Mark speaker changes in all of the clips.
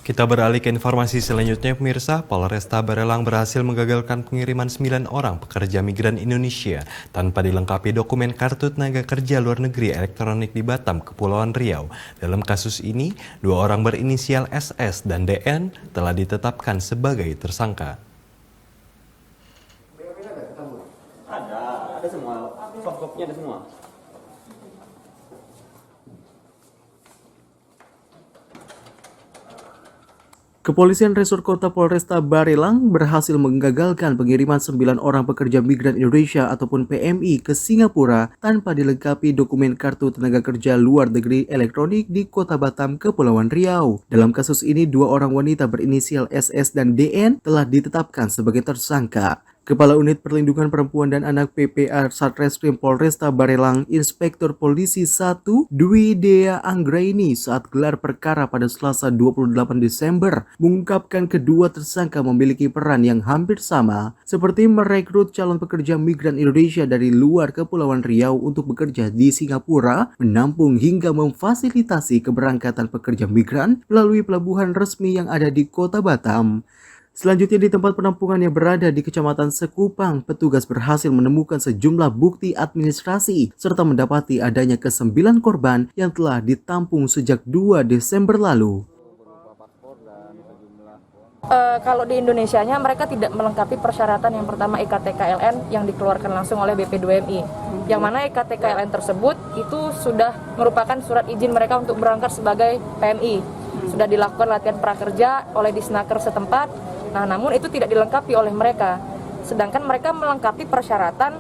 Speaker 1: Kita beralih ke informasi selanjutnya, pemirsa. Polresta Barelang berhasil menggagalkan pengiriman 9 orang pekerja migran Indonesia tanpa dilengkapi dokumen kartu tenaga kerja luar negeri elektronik di Batam, Kepulauan Riau. Dalam kasus ini, 2 orang berinisial SS dan DN telah ditetapkan sebagai tersangka.
Speaker 2: Ada semua, soft copy-nya ada semua.
Speaker 3: Kepolisian Resor Kota Polresta Barelang berhasil menggagalkan pengiriman 9 orang pekerja migran Indonesia ataupun PMI ke Singapura tanpa dilengkapi dokumen kartu tenaga kerja luar negeri elektronik di Kota Batam, Kepulauan Riau. Dalam kasus ini, 2 orang wanita berinisial SS dan DN telah ditetapkan sebagai tersangka. Kepala Unit Perlindungan Perempuan dan Anak PPA Satreskrim Polresta Barelang, Inspektur Polisi 1 Dwi Dea Anggraini saat gelar perkara pada Selasa 28 Desember mengungkapkan kedua tersangka memiliki peran yang hampir sama seperti merekrut calon pekerja migran Indonesia dari luar Kepulauan Riau untuk bekerja di Singapura, menampung hingga memfasilitasi keberangkatan pekerja migran melalui pelabuhan resmi yang ada di Kota Batam. Selanjutnya di tempat penampungan yang berada di Kecamatan Sekupang, petugas berhasil menemukan sejumlah bukti administrasi serta mendapati adanya ke-9 korban yang telah ditampung sejak 2 Desember lalu.
Speaker 4: Kalau di Indonesianya mereka tidak melengkapi persyaratan yang pertama IKTKLN yang dikeluarkan langsung oleh BP2MI. Yang mana IKTKLN tersebut itu sudah merupakan surat izin mereka untuk berangkat sebagai PMI. Sudah dilakukan latihan prakerja oleh Disnaker setempat. Nah, namun itu tidak dilengkapi oleh mereka. Sedangkan mereka melengkapi persyaratan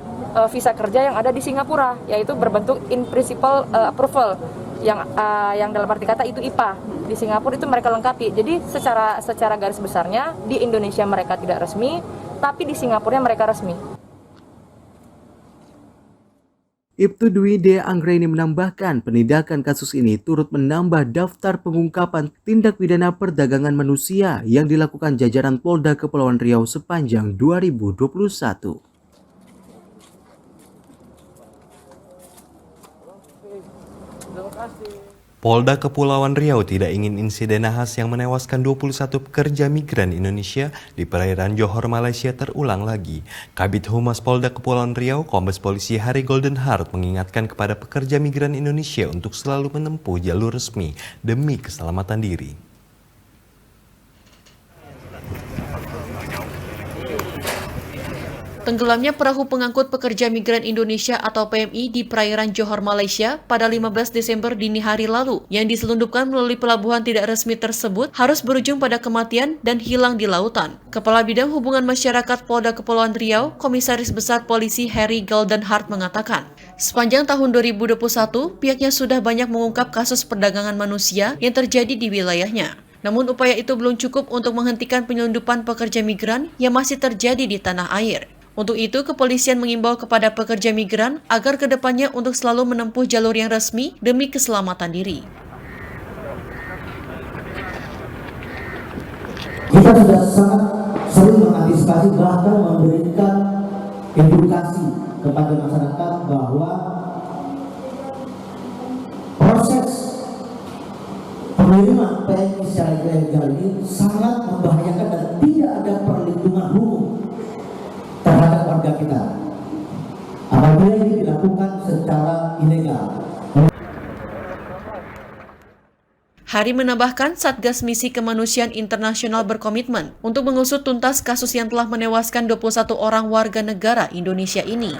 Speaker 4: visa kerja yang ada di Singapura, yaitu berbentuk in principle approval, yang dalam arti kata itu IPA. Di Singapura itu mereka lengkapi. Jadi secara garis besarnya di Indonesia mereka tidak resmi, tapi di Singapura mereka resmi.
Speaker 3: Ibtu Dwi Dea Anggraini menambahkan penindakan kasus ini turut menambah daftar pengungkapan tindak pidana perdagangan manusia yang dilakukan jajaran Polda Kepulauan Riau sepanjang 2021.
Speaker 1: Polda Kepulauan Riau tidak ingin insiden nahas yang menewaskan 21 pekerja migran Indonesia di perairan Johor, Malaysia terulang lagi. Kabid Humas Polda Kepulauan Riau, Kombes Polisi Harry Goldenheart mengingatkan kepada pekerja migran Indonesia untuk selalu menempuh jalur resmi demi keselamatan diri.
Speaker 5: Tenggelamnya perahu pengangkut pekerja migran Indonesia atau PMI di perairan Johor, Malaysia pada 15 Desember dini hari lalu yang diselundupkan melalui pelabuhan tidak resmi tersebut harus berujung pada kematian dan hilang di lautan. Kepala Bidang Hubungan Masyarakat Polda Kepulauan Riau, Komisaris Besar Polisi Harry Goldenheart mengatakan, sepanjang tahun 2021, pihaknya sudah banyak mengungkap kasus perdagangan manusia yang terjadi di wilayahnya. Namun upaya itu belum cukup untuk menghentikan penyelundupan pekerja migran yang masih terjadi di tanah air. Untuk itu, kepolisian mengimbau kepada pekerja migran agar kedepannya untuk selalu menempuh jalur yang resmi demi keselamatan diri.
Speaker 6: Kita sudah sangat sering mengantisipasi, bahkan memberikan edukasi kepada masyarakat bahwa proses pengiriman PMI secara ilegal ini sangat membahayakan dan tidak ada perlindungan hukum terhadap warga kita apabila ini dilakukan secara ilegal.
Speaker 5: Hari menambahkan Satgas Misi Kemanusiaan Internasional berkomitmen untuk mengusut tuntas kasus yang telah menewaskan 21 orang warga negara Indonesia ini.